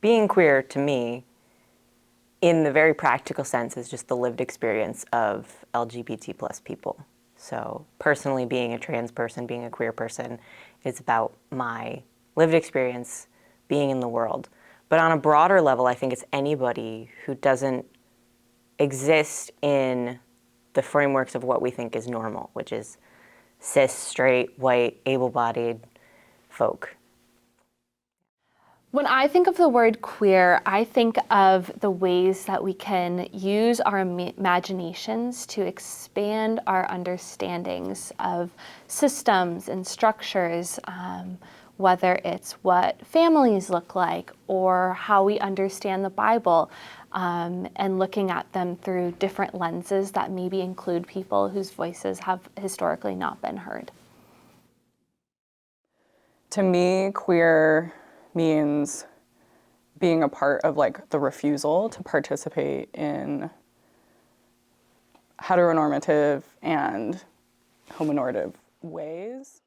being queer to me, in the very practical sense, is just the lived experience of LGBT plus people. So personally, being a trans person, being a queer person, is about my lived experience being in the world. But on a broader level, I think it's anybody who doesn't exist in the frameworks of what we think is normal, which is cis, straight, white, able-bodied folk. When I think of the word queer, I think of the ways that we can use our imaginations to expand our understandings of systems and structures, whether it's what families look like or how we understand the Bible, and looking at them through different lenses that maybe include people whose voices have historically not been heard. To me, queer means being a part of like the refusal to participate in heteronormative and homonormative ways.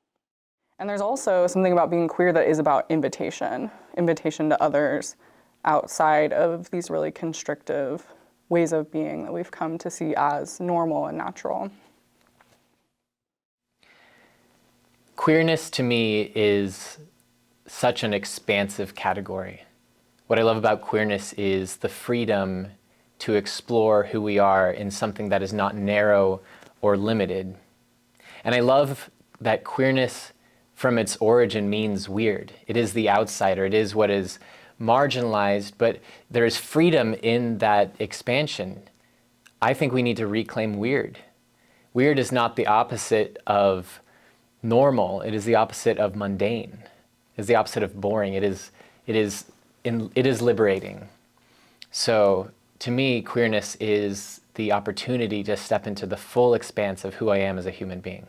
And there's also something about being queer that is about invitation to others outside of these really constrictive ways of being that we've come to see as normal and natural. Queerness to me is such an expansive category. What I love about queerness is the freedom to explore who we are in something that is not narrow or limited. And I love that queerness from its origin means weird. It is the outsider, it is what is marginalized, but there is freedom in that expansion. I think we need to reclaim weird. Weird is not the opposite of normal, it is the opposite of mundane. It is the opposite of boring. It is liberating. So to me, queerness is the opportunity to step into the full expanse of who I am as a human being.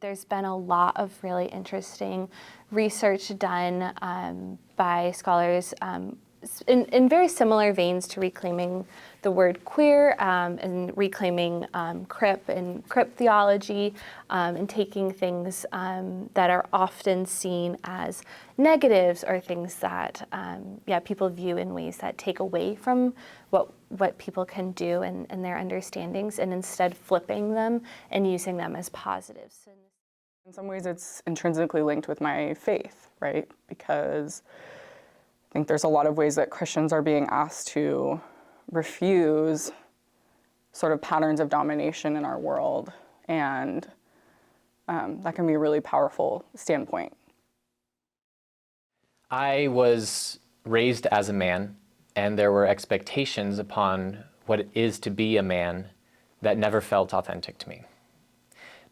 There's been a lot of really interesting research done by scholars in very similar veins to reclaiming the word queer and reclaiming crip and crip theology and taking things that are often seen as negatives or things that people view in ways that take away from what people can do and their understandings, and instead flipping them and using them as positives. In some ways it's intrinsically linked with my faith, right? Because I think there's a lot of ways that Christians are being asked to refuse sort of patterns of domination in our world, and that can be a really powerful standpoint. I was raised as a man, and there were expectations upon what it is to be a man that never felt authentic to me.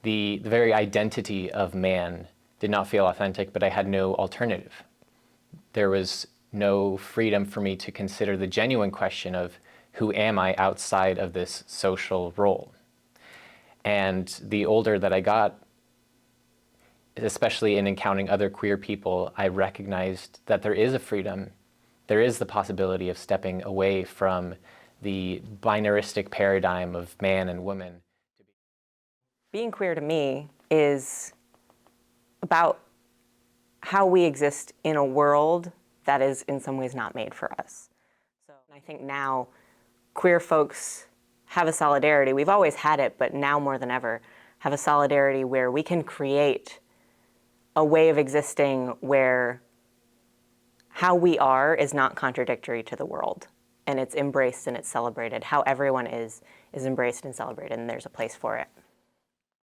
The very identity of man did not feel authentic, but I had no alternative. There was no freedom for me to consider the genuine question of who am I outside of this social role. And the older that I got, especially in encountering other queer people, I recognized that there is a freedom, there is the possibility of stepping away from the binaristic paradigm of man and woman. Being queer to me is about how we exist in a world that is in some ways not made for us. So I think now queer folks have a solidarity. We've always had it, but now more than ever, have a solidarity where we can create a way of existing where how we are is not contradictory to the world, and it's embraced and it's celebrated. How everyone is embraced and celebrated, and there's a place for it.